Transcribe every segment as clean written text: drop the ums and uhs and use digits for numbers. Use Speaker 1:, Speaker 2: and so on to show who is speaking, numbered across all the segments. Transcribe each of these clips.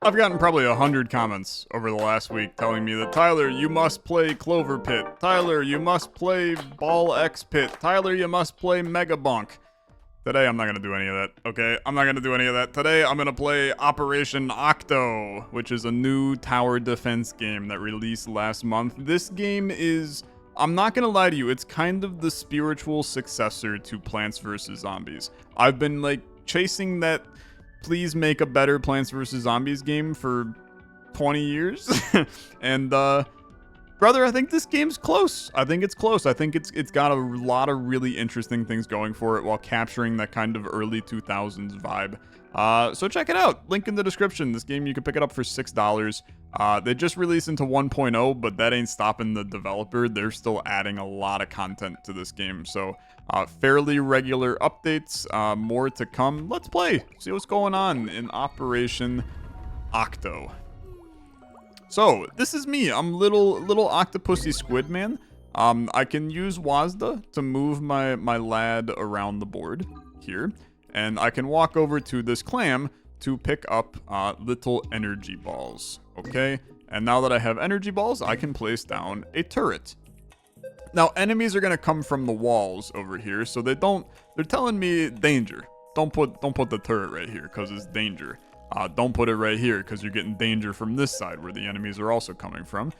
Speaker 1: I've gotten probably 100 comments over the last week telling me that, Tyler, you must play Clover Pit. Tyler, you must play Ball X Pit. Tyler, you must play Mega Bonk. Today, I'm not going to do any of that, okay? I'm not going to do any of that. Today, I'm going to play Operation Octo, which is a new tower defense game that released last month. This game is, I'm not going to lie to you, it's kind of the spiritual successor to Plants vs. Zombies. I've been, like, chasing that please make a better Plants vs. Zombies game for 20 years. And, brother, I think this game's close. I think it's close. I think it's got a lot of really interesting things going for it while capturing that kind of early 2000s vibe. So check it out. Link in the description. This game, you can pick it up for $6. They just released into 1.0, but that ain't stopping the developer. They're still adding a lot of content to this game. So fairly regular updates, more to come. Let's play. See what's going on in Operation Octo. So, this is me. I'm little octopusy squid man. I can use WASD to move my lad around the board here. And I can walk over to this clam to pick up little energy balls. Okay? And now that I have energy balls, I can place down a turret. Now, enemies are going to come from the walls over here, so they're telling me danger. Don't put the turret right here, because it's danger. Don't put it right here, because you're getting danger from this side, where the enemies are also coming from.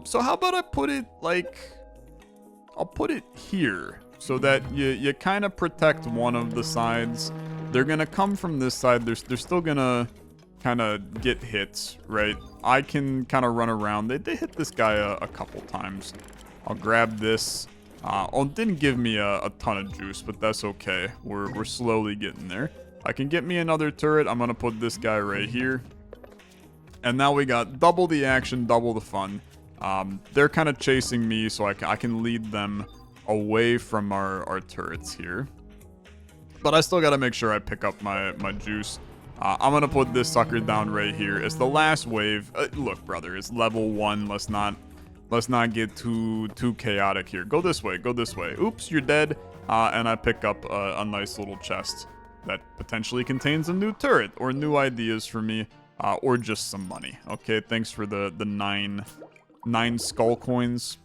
Speaker 1: So how about I put it, like, I'll put it here, so that you kind of protect one of the sides. They're going to come from this side. They're still going to kind of get hits, right? I can kind of run around. They hit this guy a couple times. I'll grab this. Oh, it didn't give me a ton of juice, but that's okay. We're slowly getting there. I can get me another turret. I'm going to put this guy right here. And now we got double the action, double the fun. They're kind of chasing me, so I can lead them away from our turrets here. But I still got to make sure I pick up my juice. I'm going to put this sucker down right here. It's the last wave. Look, brother, it's level 1. Let's not get too chaotic here. Go this way. Go this way. Oops, you're dead. And I pick up a nice little chest that potentially contains a new turret or new ideas for me, or just some money. Okay, thanks for the nine skull coins.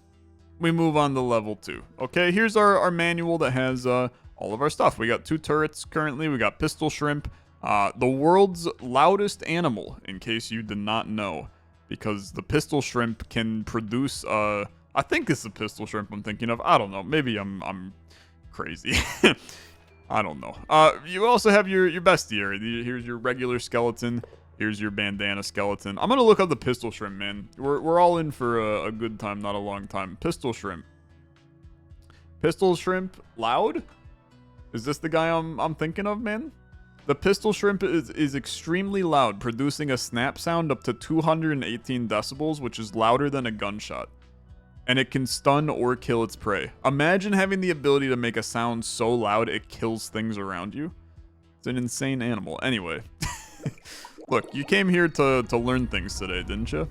Speaker 1: We move on to level 2. Okay, here's our manual that has all of our stuff. We got 2 turrets currently. We got pistol shrimp, the world's loudest animal, in case you did not know. Because the pistol shrimp can produce, I think it's the pistol shrimp I'm thinking of. I don't know. Maybe I'm crazy. I don't know. You also have your bestiary. Here's your regular skeleton. Here's your bandana skeleton. I'm going to look up the pistol shrimp, man. We're all in for a good time, not a long time. Pistol shrimp. Pistol shrimp loud? Is this the guy I'm thinking of, man? The pistol shrimp is extremely loud, producing a snap sound up to 218 decibels, which is louder than a gunshot. And it can stun or kill its prey. Imagine having the ability to make a sound so loud it kills things around you. It's an insane animal. Anyway. Look, you came here to learn things today, didn't you?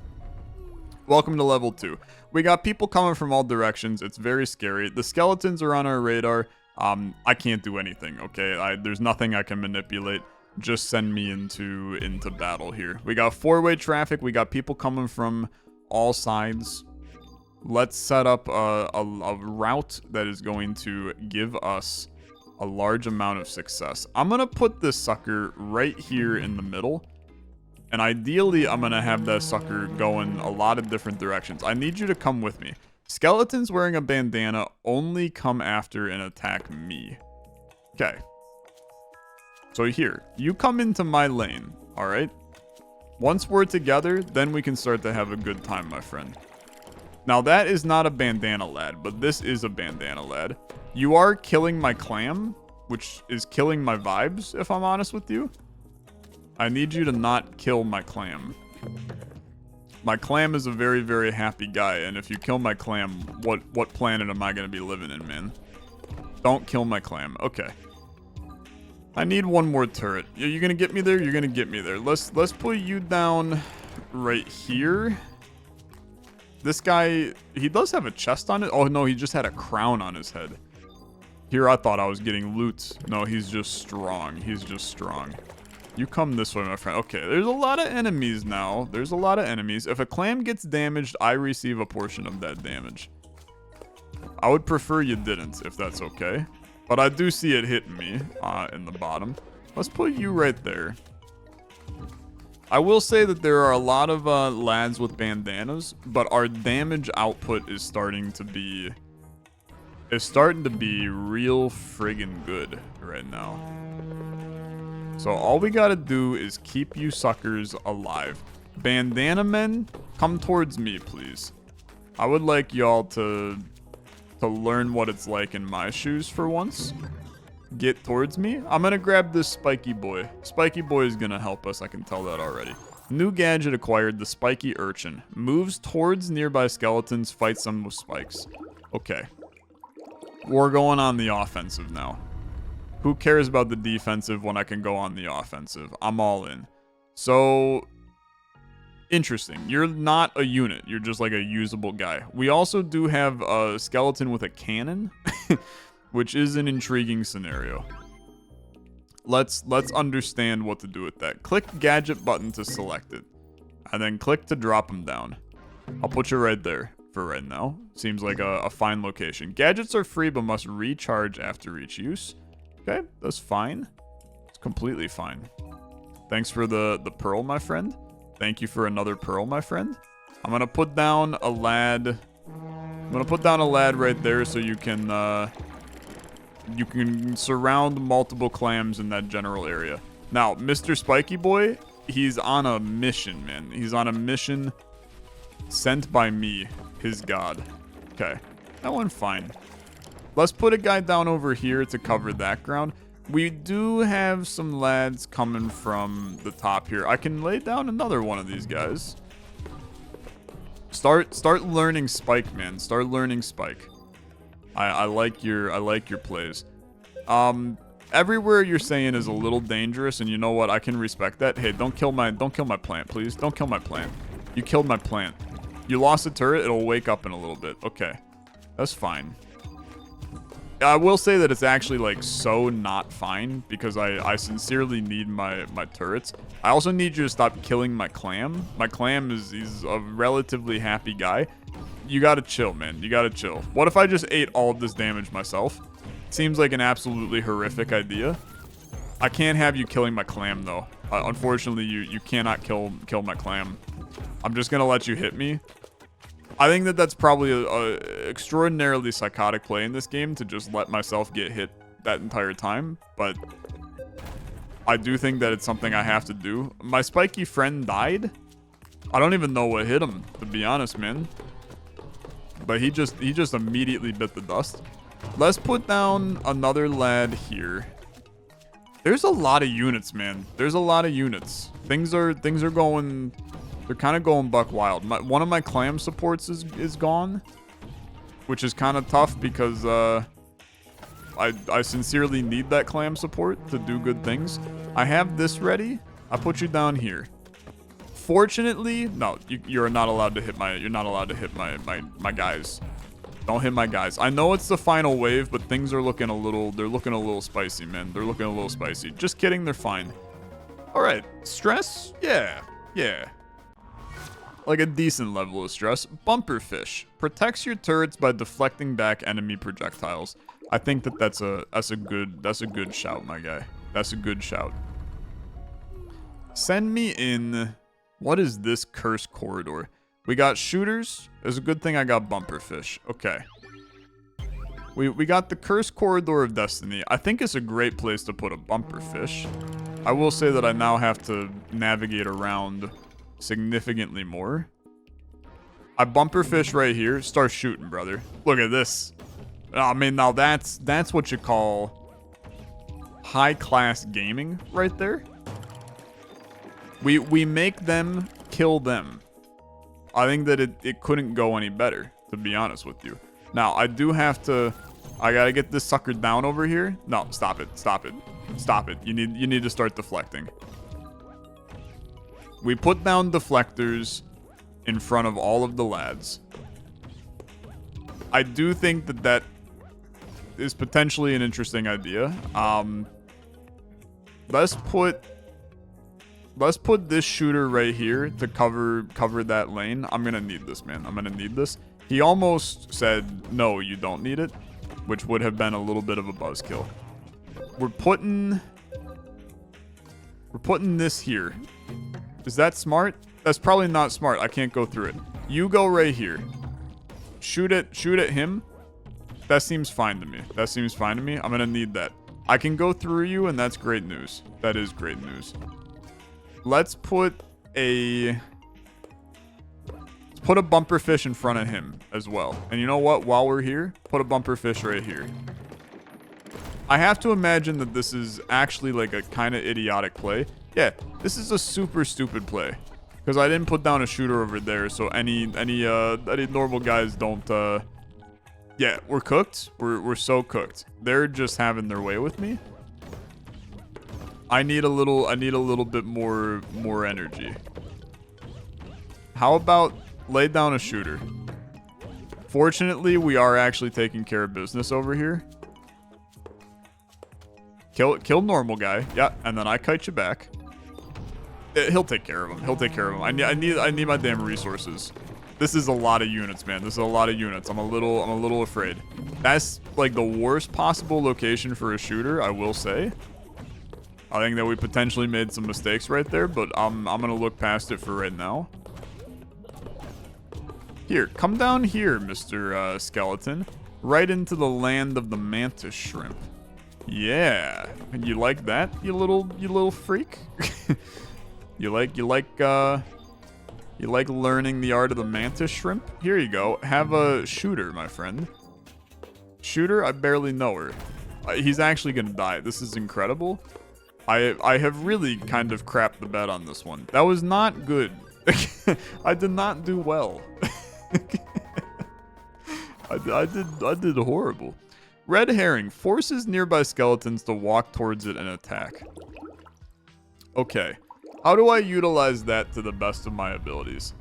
Speaker 1: Welcome to level 2. We got people coming from all directions. It's very scary. The skeletons are on our radar. I can't do anything, okay? There's nothing I can manipulate. Just send me into battle here. We got 4-way traffic. We got people coming from all sides. Let's set up a route that is going to give us a large amount of success. I'm going to put this sucker right here in the middle. And ideally, I'm going to have that sucker going a lot of different directions. I need you to come with me. Skeletons wearing a bandana only come after and attack me. Okay. So here, you come into my lane, alright? Once we're together, then we can start to have a good time, my friend. Now that is not a bandana lad, but this is a bandana lad. You are killing my clam, which is killing my vibes, if I'm honest with you. I need you to not kill my clam. My clam is a very, very happy guy, and if you kill my clam, what planet am I going to be living in, man? Don't kill my clam. Okay. I need one more turret. Are you going to get me there? You're going to get me there. Let's put you down right here. This guy, he does have a chest on it. Oh, no, he just had a crown on his head. Here, I thought I was getting loot. No, he's just strong. He's just strong. You come this way, my friend. Okay, there's a lot of enemies now. There's a lot of enemies. If a clam gets damaged, I receive a portion of that damage. I would prefer you didn't, if that's okay. But I do see it hitting me in the bottom. Let's put you right there. I will say that there are a lot of lads with bandanas, but our damage output is starting to be real friggin' good right now. So all we gotta do is keep you suckers alive. Bandana men, come towards me, please. I would like y'all to learn what it's like in my shoes for once. Get towards me. I'm gonna grab this spiky boy. Spiky boy is gonna help us, I can tell that already. New gadget acquired, the spiky urchin. Moves towards nearby skeletons, fights them with spikes. Okay. We're going on the offensive now. Who cares about the defensive when I can go on the offensive? I'm all in. So, interesting. You're not a unit. You're just like a usable guy. We also do have a skeleton with a cannon, which is an intriguing scenario. Let's understand what to do with that. Click gadget button to select it, and then click to drop them down. I'll put you right there for right now. Seems like a fine location. Gadgets are free but must recharge after each use. Okay, that's fine. It's completely fine. Thanks for the pearl, my friend. Thank you for another pearl, my friend. I'm gonna put down a lad. I'm gonna put down a lad right there so you can surround multiple clams in that general area. Now, Mr. Spiky Boy, he's on a mission, man. He's on a mission sent by me, his god. Okay, that went fine. Let's put a guy down over here to cover that ground. We do have some lads coming from the top here. I can lay down another one of these guys. Start learning Spike, man. Start learning Spike. I like your plays. Everywhere you're saying is a little dangerous, and you know what? I can respect that. Hey, don't kill my plant, please. Don't kill my plant. You killed my plant. You lost a turret, it'll wake up in a little bit. Okay. That's fine. I will say that it's actually like so not fine because I sincerely need my turrets. I also need you to stop killing my clam. My clam he's a relatively happy guy. You gotta chill, man. You gotta chill. What if I just ate all of this damage myself? Seems like an absolutely horrific idea. I can't have you killing my clam though. Unfortunately, you cannot kill my clam. I'm just gonna let you hit me. I think that's probably a extraordinarily psychotic play in this game to just let myself get hit that entire time, but I do think that it's something I have to do. My spiky friend died. I don't even know what hit him, to be honest, man. But he just immediately bit the dust. Let's put down another lad here. There's a lot of units, man. There's a lot of units. Things are going. They're kind of going buck wild. One of my clam supports is gone, which is kind of tough because I sincerely need that clam support to do good things. I have this ready. I put you down here. Fortunately, no, you're not allowed to hit my guys. Don't hit my guys. I know it's the final wave, but things are looking a little spicy, man. They're looking a little spicy. Just kidding, they're fine. All right, stress? Yeah. Like a decent level of stress. Bumper fish protects your turrets by deflecting back enemy projectiles. I think that's a good shout, my guy. That's a good shout. Send me in. What is this cursed corridor? We got shooters. It's a good thing I got bumper fish. Okay. We got the cursed corridor of destiny. I think it's a great place to put a bumper fish. I will say that I now have to navigate around significantly more. I bumper fish right here. Start shooting, brother. Look at this. I mean, now that's what you call high class gaming right there. We make them kill them. I think that it couldn't go any better, to be honest with you. Now I gotta get this sucker down over here. No, stop it. You need to start deflecting. We put down deflectors in front of all of the lads. I do think that is potentially an interesting idea. Let's put Let's put this shooter right here to cover that lane. I'm gonna need this, man. I'm gonna need this. He almost said, no, you don't need it, which would have been a little bit of a buzzkill. We're putting this here. Is that smart? That's probably not smart. I can't go through it. You go right here. Shoot at him. That seems fine to me. That seems fine to me. I'm gonna need that. I can go through you, and that's great news. That is great news. Let's put a bumper fish in front of him as well. And you know what? While we're here, put a bumper fish right here. I have to imagine that this is actually like a kind of idiotic play. Yeah, this is a super stupid play. Because I didn't put down a shooter over there, so any normal guys don't yeah, we're cooked. We're so cooked. They're just having their way with me. I need a little bit more energy. How about lay down a shooter? Fortunately, we are actually taking care of business over here. Kill normal guy. Yeah, and then I kite you back. He'll take care of him. He'll take care of him. I need my damn resources. This is a lot of units, man. This is a lot of units. I'm a little afraid. That's like the worst possible location for a shooter, I will say. I think that we potentially made some mistakes right there, but I'm gonna look past it for right now. Here, come down here, Mr. Skeleton. Right into the land of the mantis shrimp. Yeah. You like that, you little freak? You like learning the art of the mantis shrimp? Here you go. Have a shooter, my friend. Shooter, I barely know her. He's actually gonna die. This is incredible. I have really kind of crapped the bed on this one. That was not good. I did not do well. I did horrible. Red herring forces nearby skeletons to walk towards it and attack. Okay. How do I utilize that to the best of my abilities?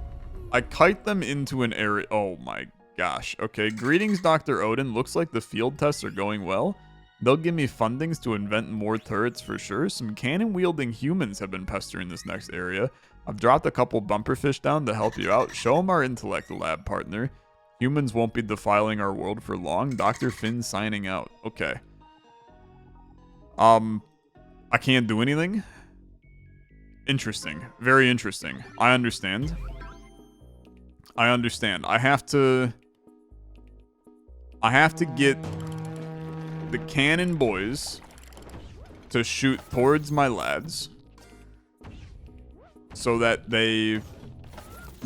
Speaker 1: I kite them into an area. Oh my gosh. Okay. Greetings, Dr. Odin. Looks like the field tests are going well. They'll give me fundings to invent more turrets for sure. Some cannon-wielding humans have been pestering this next area. I've dropped a couple bumper fish down to help you out. Show them our intellect, lab partner. Humans won't be defiling our world for long. Dr. Finn signing out. Okay. I can't do anything. Interesting. Very interesting. I understand. I understand. I have to get the cannon boys to shoot towards my lads so that they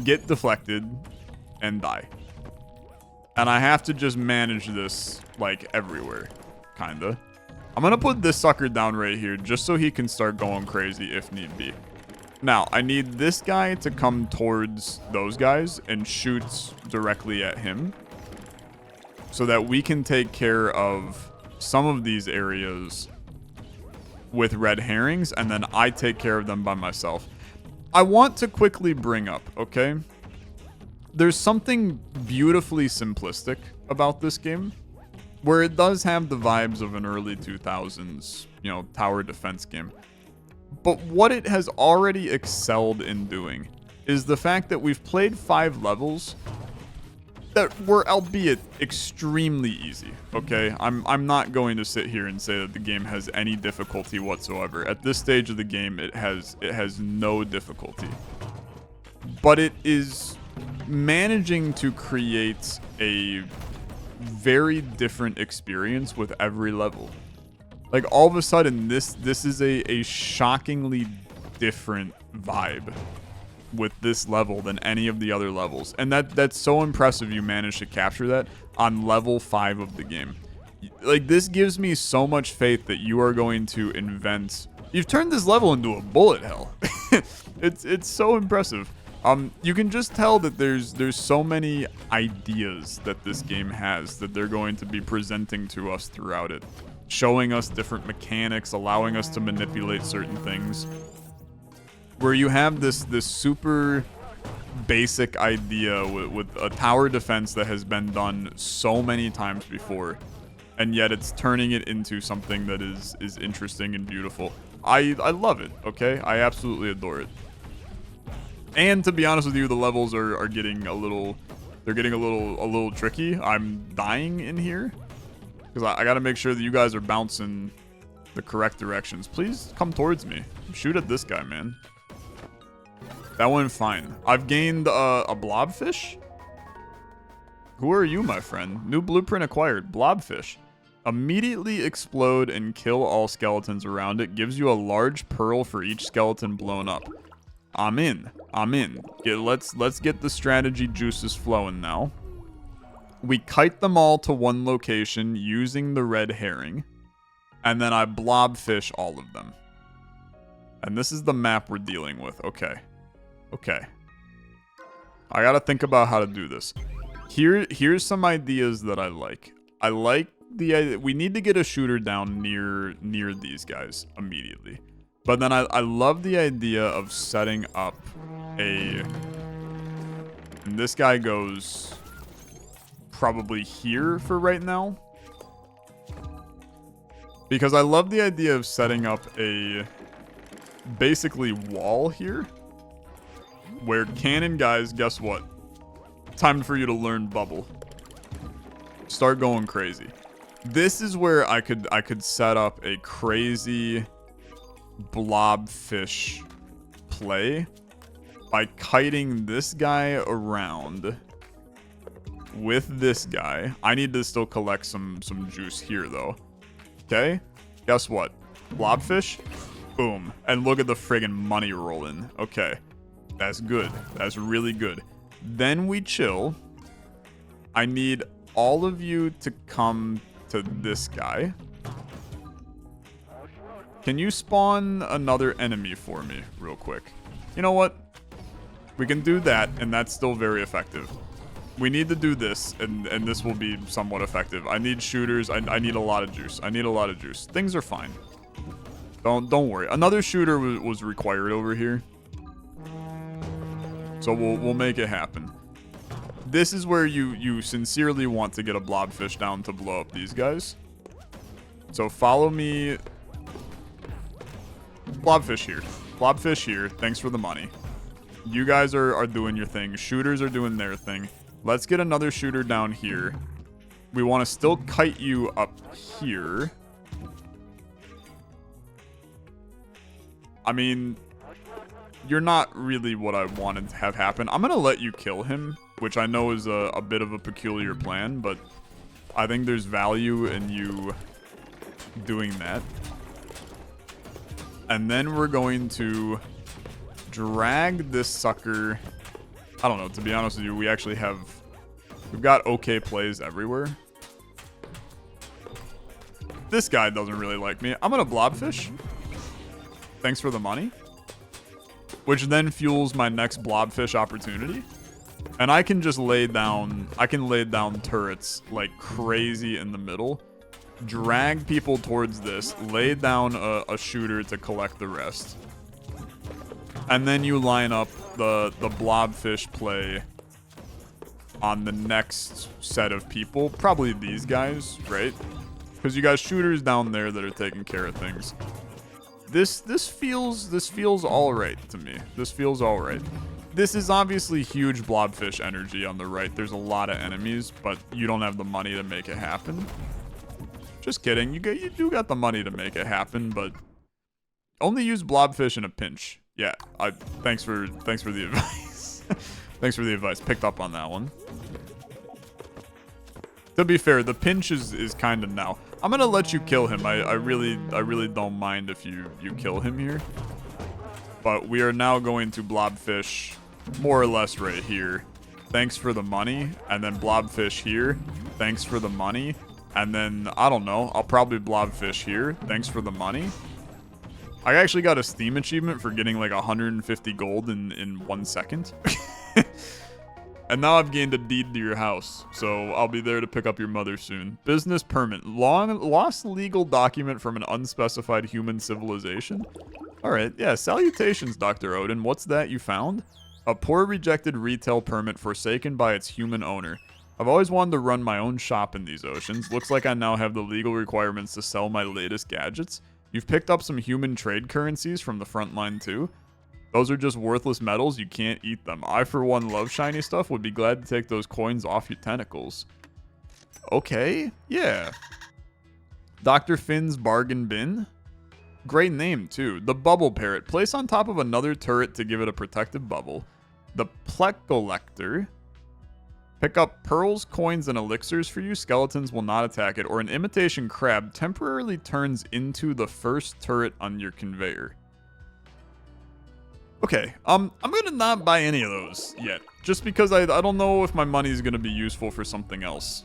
Speaker 1: get deflected and die. And I have to just manage this, like, everywhere. Kinda. I'm gonna put this sucker down right here just so he can start going crazy if need be. Now, I need this guy to come towards those guys and shoot directly at him so that we can take care of some of these areas with red herrings, and then I take care of them by myself. I want to quickly bring up, okay? There's something beautifully simplistic about this game, where it does have the vibes of an early 2000s, you know, tower defense game. But what it has already excelled in doing is the fact that we've played 5 levels that were, albeit, extremely easy, okay? I'm not going to sit here and say that the game has any difficulty whatsoever. At this stage of the game, it has no difficulty. But it is managing to create a very different experience with every level. Like, all of a sudden, this is a shockingly different vibe with this level than any of the other levels. And that's so impressive you managed to capture that on level 5 of the game. Like, this gives me so much faith that you are going to invent... You've turned this level into a bullet hell. It's so impressive. You can just tell that there's so many ideas that this game has that they're going to be presenting to us throughout it. Showing us different mechanics, allowing us to manipulate certain things. Where you have this super basic idea with a tower defense that has been done so many times before, and yet it's turning it into something that is interesting and beautiful. I love it, okay? I absolutely adore it. And to be honest with you, the levels are getting a little... They're getting a little tricky. I'm dying in here. Because I gotta make sure that you guys are bouncing the correct directions. Please come towards me. Shoot at this guy, man. That went fine. I've gained a blobfish. Who are you, my friend? New blueprint acquired. Blobfish. Immediately explode and kill all skeletons around it. Gives you a large pearl for each skeleton blown up. I'm in. I'm in. Let's get the strategy juices flowing now. We kite them all to one location using the red herring. And then I blobfish all of them. And this is the map we're dealing with. Okay. Okay. I gotta think about how to do this. Here's some ideas that I like. I like the idea. We need to get a shooter down near these guys immediately. But then I love the idea of setting up a... And this guy goes probably here for right now. Because I love the idea of setting up a basically wall here. Where cannon guys, guess what? Time for you to learn bubble. Start going crazy. This is where I could set up a crazy blobfish play by kiting this guy around with this guy. I need to still collect some juice here though. Okay? Guess what? Blobfish? Boom. And look at the friggin' money rolling. Okay. That's good. That's really good. Then we chill. I need all of you to come to this guy. Can you spawn another enemy for me real quick? You know what? We can do that, and that's still very effective. We need to do this, and this will be somewhat effective. I need shooters. I need a lot of juice. I need a lot of juice. Things are fine. Don't worry. Another shooter was required over here. So we'll make it happen. This is where you sincerely want to get a blobfish down to blow up these guys. So follow me. Blobfish here. Blobfish here. Thanks for the money. You guys are doing your thing. Shooters are doing their thing. Let's get another shooter down here. We want to still kite you up here. I mean, you're not really what I wanted to have happen. I'm going to let you kill him, which I know is a bit of a peculiar plan, but I think there's value in you doing that. And then we're going to drag this sucker. I don't know, to be honest with you, we've got okay plays everywhere. This guy doesn't really like me. I'm gonna blobfish. Thanks for the money. Which then fuels my next blobfish opportunity. And I can just lay down turrets like crazy in the middle. Drag people towards this, lay down a shooter to collect the rest. And then you line up the blobfish play on the next set of people. Probably these guys, right? Because you got shooters down there that are taking care of things. This feels all right to me. This feels all right. This is obviously huge blobfish energy on the right. There's a lot of enemies, but you don't have the money to make it happen. Just kidding. You do got the money to make it happen, but only use blobfish in a pinch. Yeah, thanks for the advice. Thanks for the advice. Picked up on that one. To be fair, the pinch is kind of now. I'm gonna let you kill him. I really don't mind if you kill him here. But we are now going to blobfish more or less right here. Thanks for the money. And then blobfish here. Thanks for the money. And then, I don't know, I'll probably blobfish here. Thanks for the money. I actually got a Steam achievement for getting like 150 gold in 1 second. And now I've gained a deed to your house, so I'll be there to pick up your mother soon. Business permit. Lost legal document from an unspecified human civilization? Alright, yeah, salutations, Dr. Odin. What's that you found? A poor rejected retail permit forsaken by its human owner. I've always wanted to run my own shop in these oceans. Looks like I now have the legal requirements to sell my latest gadgets. You've picked up some human trade currencies from the front line too. Those are just worthless metals. You can't eat them. I, for one, love shiny stuff. Would be glad to take those coins off your tentacles. Okay, yeah. Dr. Finn's Bargain Bin. Great name, too. The Bubble Parrot. Place on top of another turret to give it a protective bubble. The Plecolector. Pick up pearls, coins, and elixirs for you. Skeletons will not attack it. Or an imitation crab temporarily turns into the first turret on your conveyor. Okay, I'm gonna not buy any of those yet. Just because I don't know if my money is gonna be useful for something else.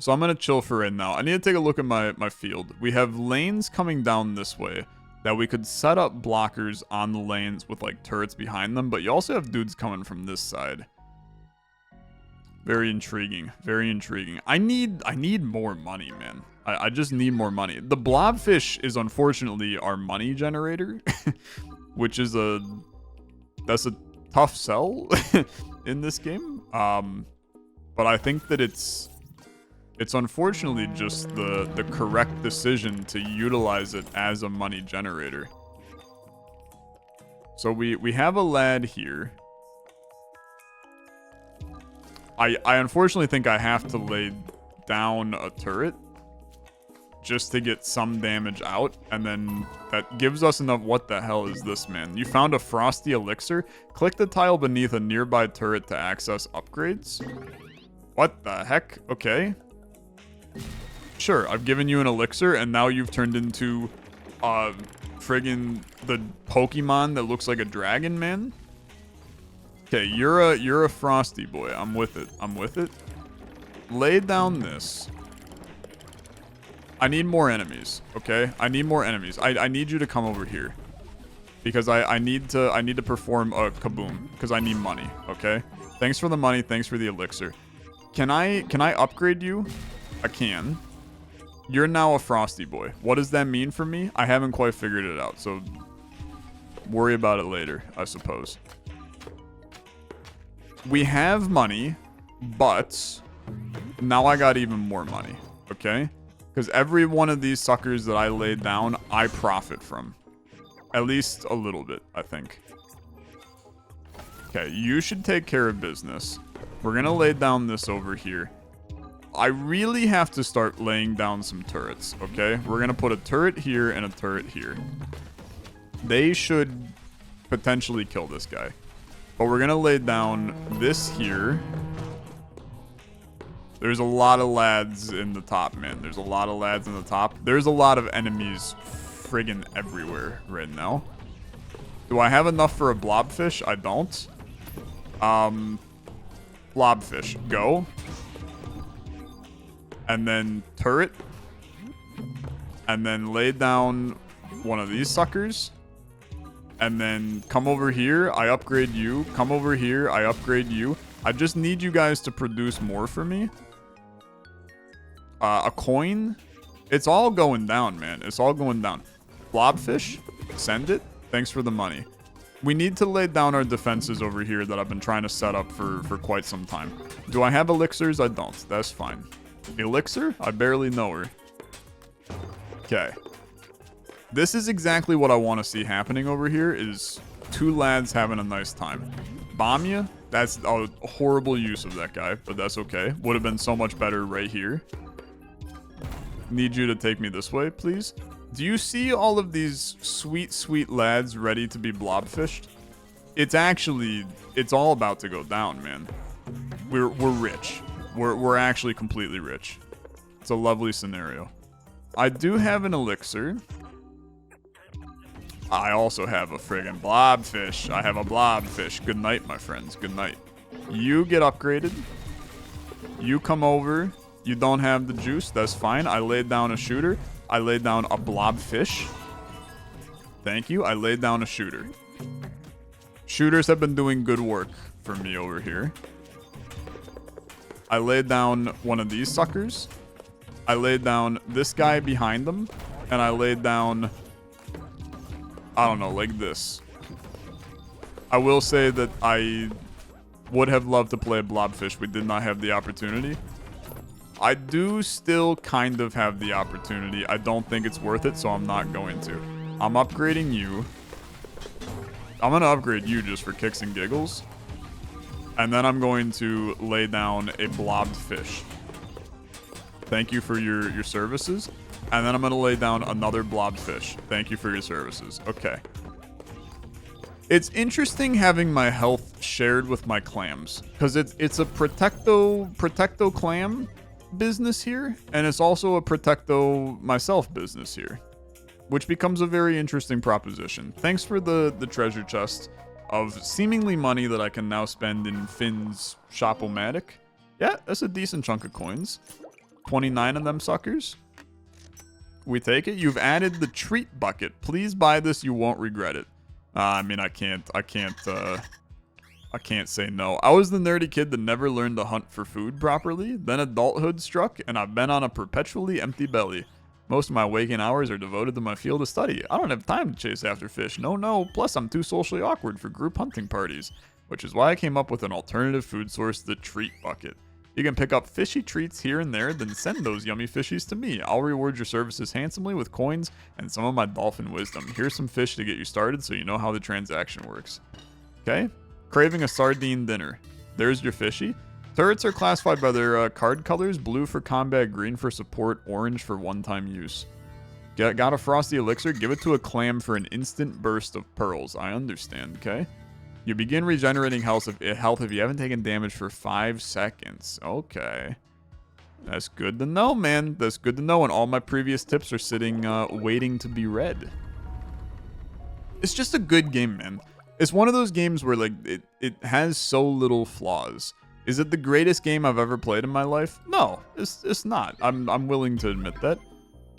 Speaker 1: So I'm gonna chill for right now. I need to take a look at my field. We have lanes coming down this way that we could set up blockers on the lanes with like turrets behind them, but you also have dudes coming from this side. Very intriguing. Very intriguing. I need more money, man. I just need more money. The blobfish is unfortunately our money generator, which is that's a tough sell in this game. But I think that it's unfortunately just the correct decision to utilize it as a money generator. So we have a lad here. I unfortunately think I have to lay down a turret just to get some damage out, and then that gives us enough. What the hell is this, man? You found a frosty elixir? Click the tile beneath a nearby turret to access upgrades. What the heck? Okay. Sure, I've given you an elixir, and now you've turned into friggin' the Pokemon that looks like a dragon, man. Okay, you're a frosty boy. I'm with it. I'm with it. Lay down this. I need more enemies, okay? I need more enemies. I need you to come over here. Because I need to perform a kaboom. Because I need money, okay? Thanks for the money, thanks for the elixir. Can I upgrade you? I can. You're now a frosty boy. What does that mean for me? I haven't quite figured it out, so worry about it later, I suppose. We have money, but now I got even more money, okay? Because every one of these suckers that I laid down, I profit from. At least a little bit, I think. Okay, you should take care of business. We're going to lay down this over here. I really have to start laying down some turrets, okay? We're going to put a turret here and a turret here. They should potentially kill this guy. But we're going to lay down this here. There's a lot of lads in the top, man. There's a lot of lads in the top. There's a lot of enemies friggin' everywhere right now. Do I have enough for a blobfish? I don't. Blobfish, go. And then turret. And then lay down one of these suckers. And then come over here, I upgrade you. Come over here, I upgrade you. I just need you guys to produce more for me. A coin. It's all going down, man. It's all going down. Blobfish, send it. Thanks for the money. We need to lay down our defenses over here that I've been trying to set up for quite some time. Do I have elixirs? I don't. That's fine. Elixir? I barely know her. Okay. This is exactly what I want to see happening over here, is two lads having a nice time. Bomb ya? That's a horrible use of that guy, but that's okay. Would have been so much better right here. Need you to take me this way, please. Do you see all of these sweet, sweet lads ready to be blobfished? It's all about to go down, man. We're rich. We're actually completely rich. It's a lovely scenario. I do have an elixir. I also have a friggin' blobfish. I have a blobfish. Good night, my friends. Good night. You get upgraded. You come over. You don't have the juice. That's fine. I laid down a shooter. I laid down a blobfish. Thank you. I laid down a shooter. Shooters have been doing good work for me over here. I laid down one of these suckers. I laid down this guy behind them. And I laid down, I don't know, like this. I will say that I would have loved to play a blobfish. We did not have the opportunity. I do still kind of have the opportunity. I don't think it's worth it, so I'm not going to. I'm upgrading you. I'm going to upgrade you just for kicks and giggles. And then I'm going to lay down a blobbed fish. Thank you for your services. And then I'm going to lay down another blobbed fish. Thank you for your services. Okay. It's interesting having my health shared with my clams. Because it's a Protecto clam business here. And it's also a Protecto myself business here. Which becomes a very interesting proposition. Thanks for the treasure chest of seemingly money that I can now spend in Finn's Shop-O-Matic. Yeah, that's a decent chunk of coins. 29 of them suckers. We take it. You've added the treat bucket. Please buy this. You won't regret it. I mean, I can't say no. I was the nerdy kid that never learned to hunt for food properly. Then adulthood struck, and I've been on a perpetually empty belly. Most of my waking hours are devoted to my field of study. I don't have time to chase after fish. No. Plus, I'm too socially awkward for group hunting parties. Which is why I came up with an alternative food source, the treat bucket. You can pick up fishy treats here and there, then send those yummy fishies to me. I'll reward your services handsomely with coins and some of my dolphin wisdom. Here's some fish to get you started so you know how the transaction works. Okay? Craving a sardine dinner. There's your fishy. Turrets are classified by their card colors. Blue for combat, green for support, orange for one-time use. Got a frosty elixir? Give it to a clam for an instant burst of pearls. I understand, okay? You begin regenerating health if you haven't taken damage for 5 seconds. Okay. That's good to know, man. That's good to know, and all my previous tips are sitting, waiting to be read. It's just a good game, man. It's one of those games where, like, it has so little flaws. Is it the greatest game I've ever played in my life? No, it's not. I'm willing to admit that.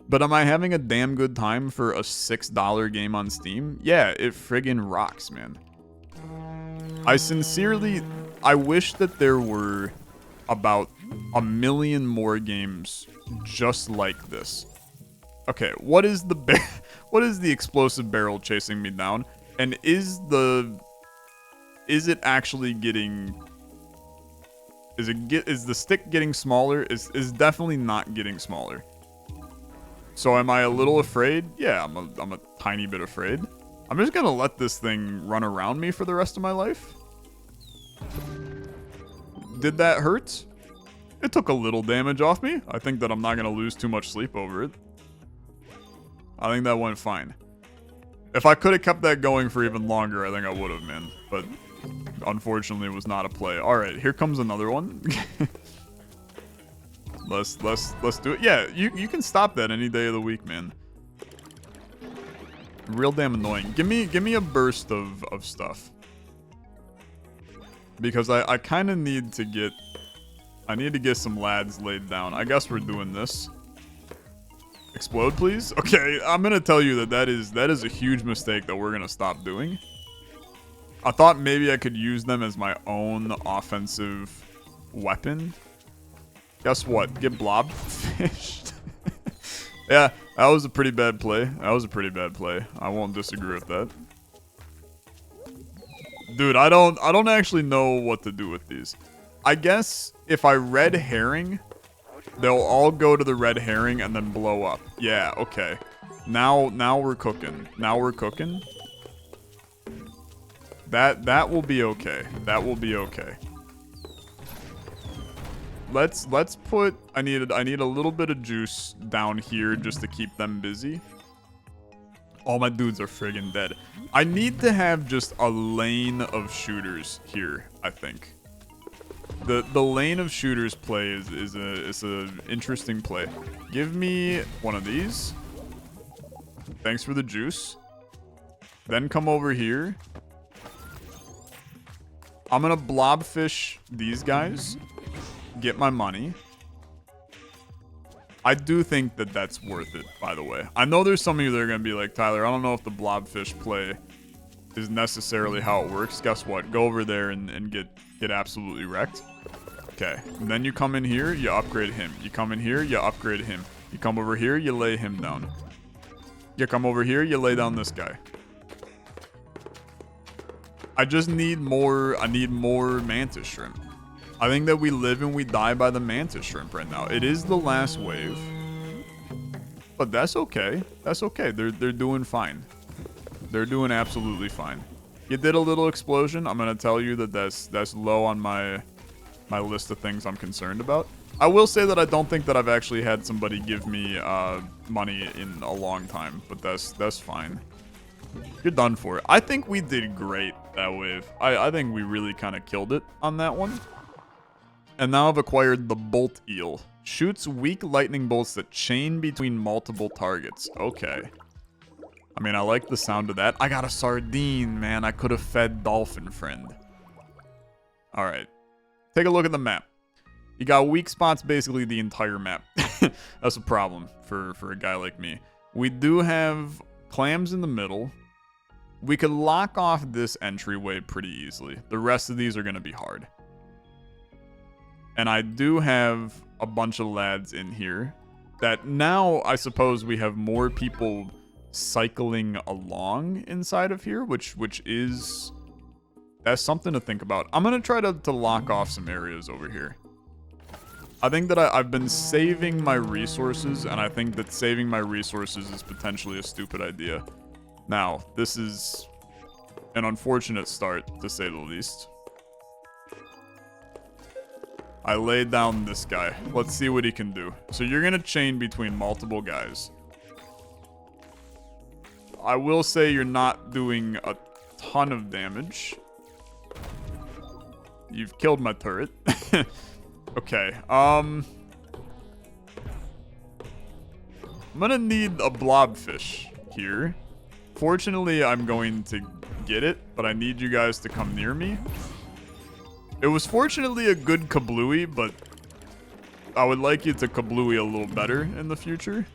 Speaker 1: But am I having a damn good time for a $6 game on Steam? Yeah, it friggin' rocks, man. I wish that there were about a million more games just like this. Okay, what is the explosive barrel chasing me down? And is it actually getting... Is the stick getting smaller? Is definitely not getting smaller. So am I a little afraid? Yeah, I'm a tiny bit afraid. I'm just gonna let this thing run around me for the rest of my life. Did that hurt? It took a little damage off me. I think that I'm not gonna lose too much sleep over it. I think that went fine. If I could have kept that going for even longer, I think I would have, man. But unfortunately, it was not a play. All right, here comes another one. Let's do it. Yeah, you can stop that any day of the week, man. Real damn annoying. Give me a burst of stuff. Because I kind of need to get... I need to get some lads laid down. I guess we're doing this. Explode, please? Okay, I'm going to tell you that is a huge mistake that we're going to stop doing. I thought maybe I could use them as my own offensive weapon. Guess what? Get blob fished. Yeah, that was a pretty bad play. I won't disagree with that. Dude, I don't actually know what to do with these. I guess if I red herring, they'll all go to the red herring and then blow up. Yeah, okay. Now we're cooking. That will be okay. Let's put... I need a little bit of juice down here just to keep them busy. All my dudes are friggin' dead. I need to have just a lane of shooters here, I think. The lane of shooters play is a interesting play. Give me one of these. Thanks for the juice. Then come over here. I'm gonna blobfish these guys. Get my money. I do think that that's worth it, by the way. I know there's some of you that are going to be like, Tyler, I don't know if the blobfish play is necessarily how it works. Guess what? Go over there and get absolutely wrecked. Okay. And then you come in here, you upgrade him. You come in here, you upgrade him. You come over here, you lay him down. You come over here, you lay down this guy. I just need more mantis shrimp. I think that we live and we die by the mantis shrimp right now. It is the last wave. But that's okay. That's okay. They're doing fine. They're doing absolutely fine. You did a little explosion. I'm gonna tell you that that's low on my list of things I'm concerned about. I will say that I don't think that I've actually had somebody give me money in a long time, but that's fine. You're done for. I think we did great that wave. I think we really kind of killed it on that one. And now I've acquired the bolt eel. Shoots weak lightning bolts that chain between multiple targets. Okay. I mean, I like the sound of that. I got a sardine, man. I could have fed dolphin friend. All right. Take a look at the map. You got weak spots basically the entire map. That's a problem for a guy like me. We do have clams in the middle. We could lock off this entryway pretty easily. The rest of these are going to be hard. And I do have a bunch of lads in here that now I suppose we have more people cycling along inside of here, which is... That's something to think about. I'm going to try to lock off some areas over here. I think that I've been saving my resources, and I think that saving my resources is potentially a stupid idea. Now, this is an unfortunate start, to say the least. I laid down this guy. Let's see what he can do. So you're going to chain between multiple guys. I will say you're not doing a ton of damage. You've killed my turret. Okay, I'm gonna need a blobfish here. Fortunately, I'm going to get it, but I need you guys to come near me. It was fortunately a good kablooey, but I would like you to kablooey a little better in the future.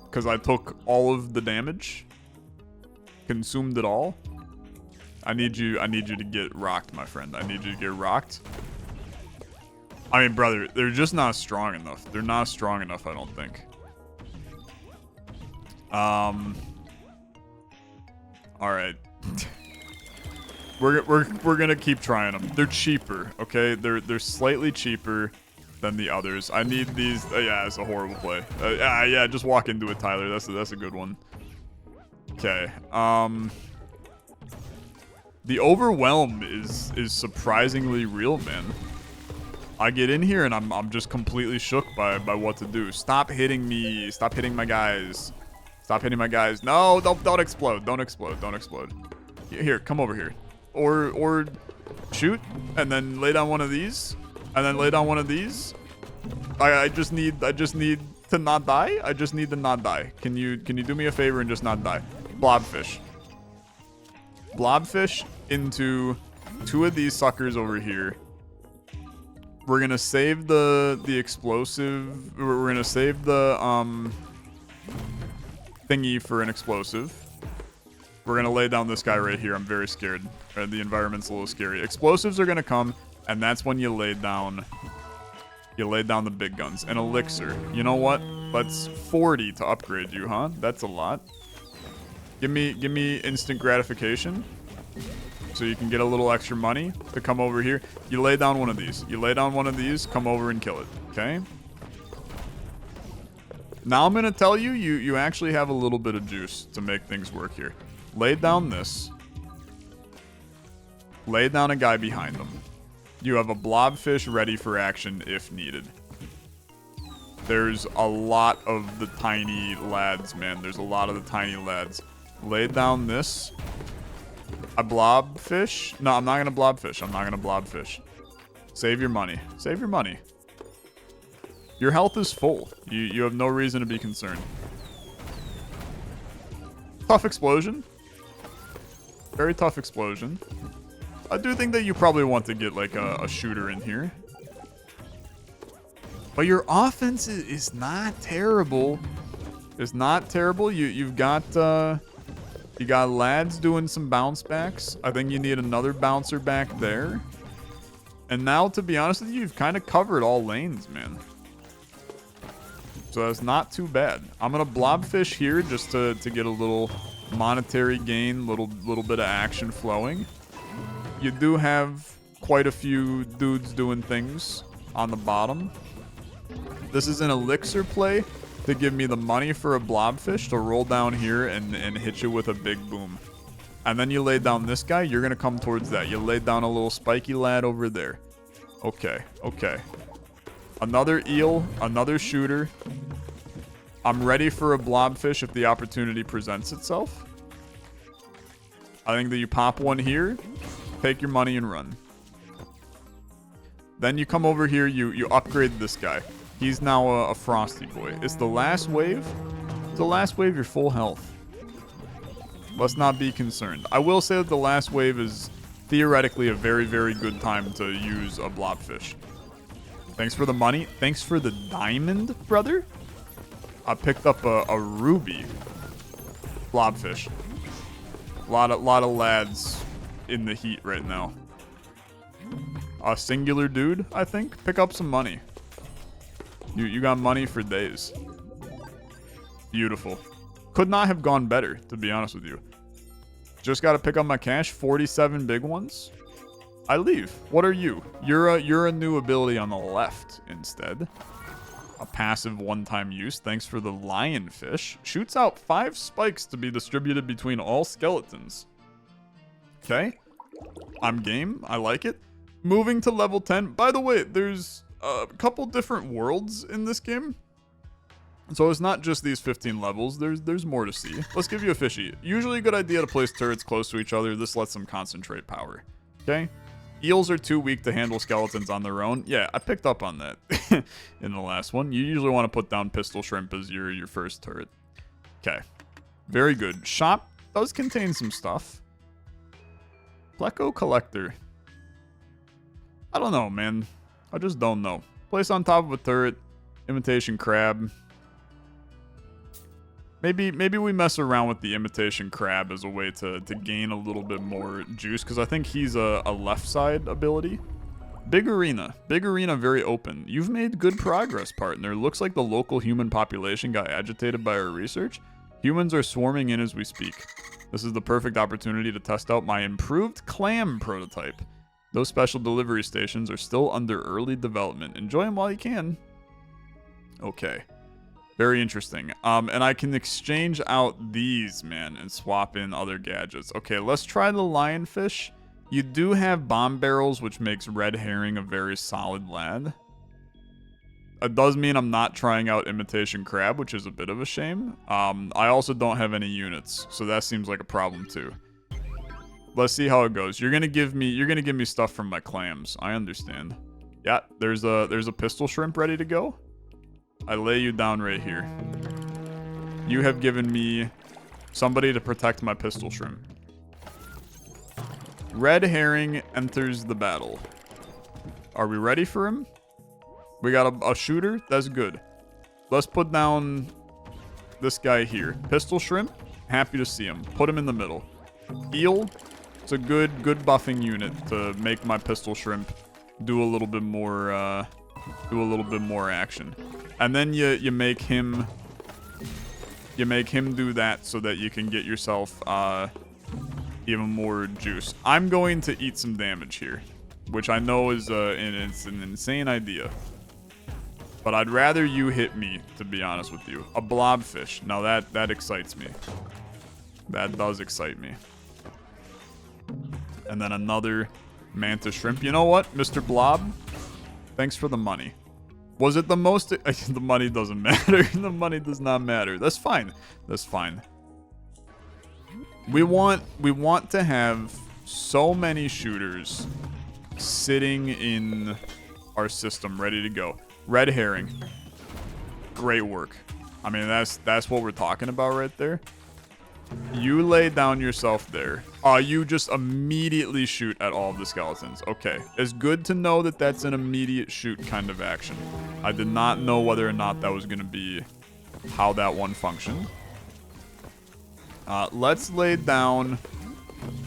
Speaker 1: Because I took all of the damage. Consumed it all. I need you to get rocked, my friend. I need you to get rocked. I mean, brother, they're just not strong enough. They're not strong enough, I don't think. All right. we're gonna keep trying them. They're cheaper, okay? They're slightly cheaper than the others. I need these. Yeah, it's a horrible play. Yeah, just walk into it, Tyler. That's a good one. Okay. The overwhelm is surprisingly real, man. I get in here and I'm just completely shook by what to do. Stop hitting me. Stop hitting my guys. Stop hitting my guys. No, don't explode. Don't explode. Don't explode. Here, come over here. Or shoot and then lay down one of these. And then lay down one of these. I just need to not die. I just need to not die. Can you do me a favor and just not die? Blobfish. Blobfish into two of these suckers over here. We're gonna save the explosive. We're gonna save the thingy for an explosive. We're gonna lay down this guy right here. I'm very scared. The environment's a little scary. Explosives are gonna come, and that's when you lay down the big guns. An elixir. You know what? That's 40 to upgrade you, huh? That's a lot. Give me instant gratification. So you can get a little extra money to come over here. You lay down one of these. You lay down one of these, come over and kill it. Okay? Now I'm going to tell you, you actually have a little bit of juice to make things work here. Lay down this. Lay down a guy behind them. You have a blobfish ready for action if needed. There's a lot of the tiny lads, man. There's a lot of the tiny lads. Lay down this. A blobfish? No, I'm not going to blobfish. I'm not going to blobfish. Save your money. Save your money. Your health is full. You have no reason to be concerned. Tough explosion. Very tough explosion. I do think that you probably want to get like a shooter in here. But your offense is not terrible. It's not terrible. You got lads doing some bounce backs. I think you need another bouncer back there. And now, to be honest with you, you've kind of covered all lanes, man. So that's not too bad. I'm going to blobfish here just to get a little monetary gain, little bit of action flowing. You do have quite a few dudes doing things on the bottom. This is an elixir play to give me the money for a blobfish to roll down here and hit you with a big boom. And then you lay down this guy, you're going to come towards that. You lay down a little spiky lad over there. Okay, okay. Another eel, another shooter. I'm ready for a blobfish if the opportunity presents itself. I think that you pop one here, take your money and run. Then you come over here, you upgrade this guy. He's now a frosty boy. It's the last wave. It's the last wave, you're full health. Let's not be concerned. I will say that the last wave is theoretically a very, very good time to use a blobfish. Thanks for the money. Thanks for the diamond, brother. I picked up a ruby blobfish. A lot of lads in the heat right now. A singular dude, I think. Pick up some money. You got money for days. Beautiful. Could not have gone better, to be honest with you. Just got to pick up my cash. 47 big ones. I leave. What are you? You're a new ability on the left instead. A passive one-time use. Thanks for the lionfish. Shoots out 5 spikes to be distributed between all skeletons. Okay. I'm game. I like it. Moving to level 10. By the way, there's a couple different worlds in this game. So it's not just these 15 levels. There's more to see. Let's give you a fishy. Usually a good idea to place turrets close to each other. This lets them concentrate power. Okay? Eels are too weak to handle skeletons on their own. Yeah, I picked up on that in the last one. You usually want to put down pistol shrimp as your first turret. Okay. Very good. Shop does contain some stuff. Pleco collector. I don't know, man. I just don't know. Place on top of a turret. Imitation crab. Maybe we mess around with the imitation crab as a way to gain a little bit more juice, because I think he's a left side ability. Big arena. Big arena, very open. You've made good progress, partner. Looks like the local human population got agitated by our research. Humans are swarming in as we speak. This is the perfect opportunity to test out my improved clam prototype. Those special delivery stations are still under early development. Enjoy them while you can. Okay. Very interesting. And I can exchange out these, man, and swap in other gadgets. Okay, let's try the lionfish. You do have bomb barrels, which makes red herring a very solid lad. It does mean I'm not trying out imitation crab, which is a bit of a shame. I also don't have any units, so that seems like a problem too. Let's see how it goes. You're gonna give me stuff from my clams. I understand. Yeah, there's a pistol shrimp ready to go. I lay you down right here. You have given me somebody to protect my pistol shrimp. Red herring enters the battle. Are we ready for him? We got a shooter. That's good. Let's put down this guy here. Pistol shrimp. Happy to see him. Put him in the middle. Eel. It's a good buffing unit to make my pistol shrimp do a little bit more action. And then you make him do that so that you can get yourself even more juice. I'm going to eat some damage here, which I know is it's an insane idea. But I'd rather you hit me, to be honest with you. A blobfish. Now that excites me. That does excite me. And then another mantis shrimp. You know what, Mr. Blob? Thanks for the money. Was it the most... The money doesn't matter. The money does not matter. That's fine. That's fine. We want to have so many shooters sitting in our system ready to go. Red herring. Great work. I mean, that's what we're talking about right there. You lay down yourself there. You just immediately shoot at all of the skeletons. Okay. It's good to know that that's an immediate shoot kind of action. I did not know whether or not that was going to be how that one functioned. Let's lay down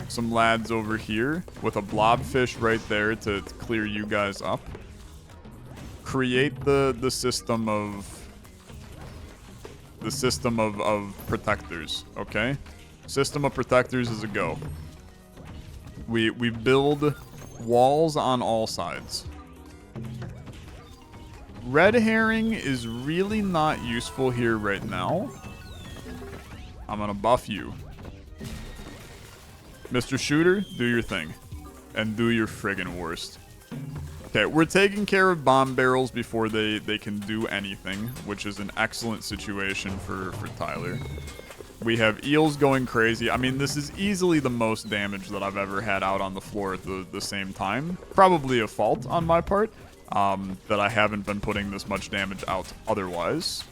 Speaker 1: some lads over here with a blobfish right there to clear you guys up. Create the system of... The system of protectors, okay? System of protectors is a go. We build walls on all sides. Red herring is really not useful here right now. I'm gonna buff you. Mr. Shooter, do your thing. And do your friggin' worst. Okay, we're taking care of bomb barrels before they can do anything, which is an excellent situation for Tyler. We have eels going crazy. I mean, this is easily the most damage that I've ever had out on the floor at the same time. Probably a fault on my part, that I haven't been putting this much damage out otherwise.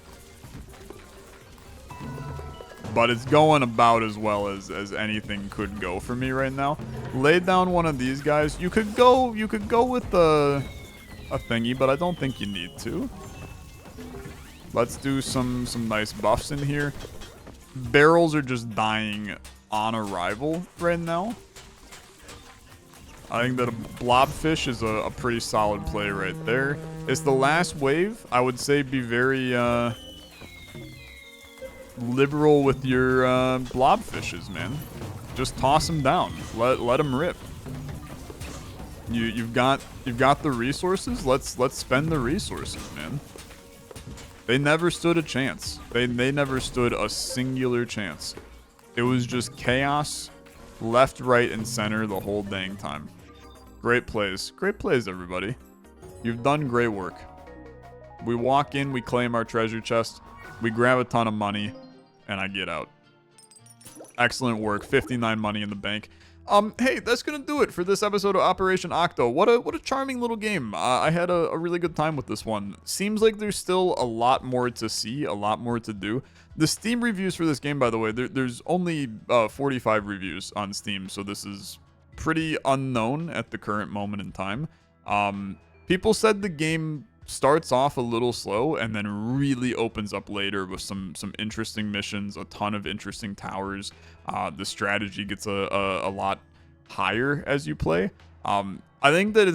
Speaker 1: But it's going about as well as anything could go for me right now. Lay down one of these guys. You could go with a thingy, but I don't think you need to. Let's do some nice buffs in here. Barrels are just dying on arrival right now. I think that a blobfish is a pretty solid play right there. It's the last wave. I would say be very liberal with your blobfishes, man. Just toss them down. Let them rip. You've got the resources. Let's spend the resources, man. They never stood a chance. They never stood a singular chance. It was just chaos, left, right, and center the whole dang time. Great plays. Great plays, everybody. You've done great work. We walk in, we claim our treasure chest, we grab a ton of money, and I get out. Excellent work. 59 money in the bank. Hey, that's gonna do it for this episode of Operation Octo. What a charming little game. I had a really good time with this one. Seems like there's still a lot more to see, a lot more to do. The Steam reviews for this game, by the way, there's only 45 reviews on Steam, so this is pretty unknown at the current moment in time. People said the game starts off a little slow and then really opens up later with some interesting missions, a ton of interesting towers. The strategy gets a lot higher as you play. I think that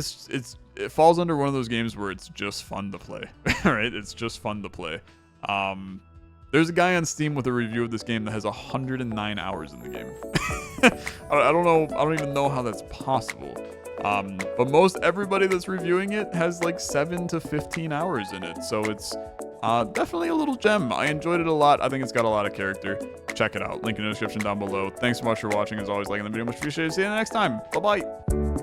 Speaker 1: it falls under one of those games where it's just fun to play, right? It's just fun to play. There's a guy on Steam with a review of this game that has 109 hours in the game. I don't know. I don't even know how that's possible. But most everybody that's reviewing it has like 7 to 15 hours in it. So it's definitely a little gem. I enjoyed it a lot. I think it's got a lot of character. Check it out. Link in the description down below. Thanks so much for watching. As always, liking the video much appreciated. See you next time. Bye-bye.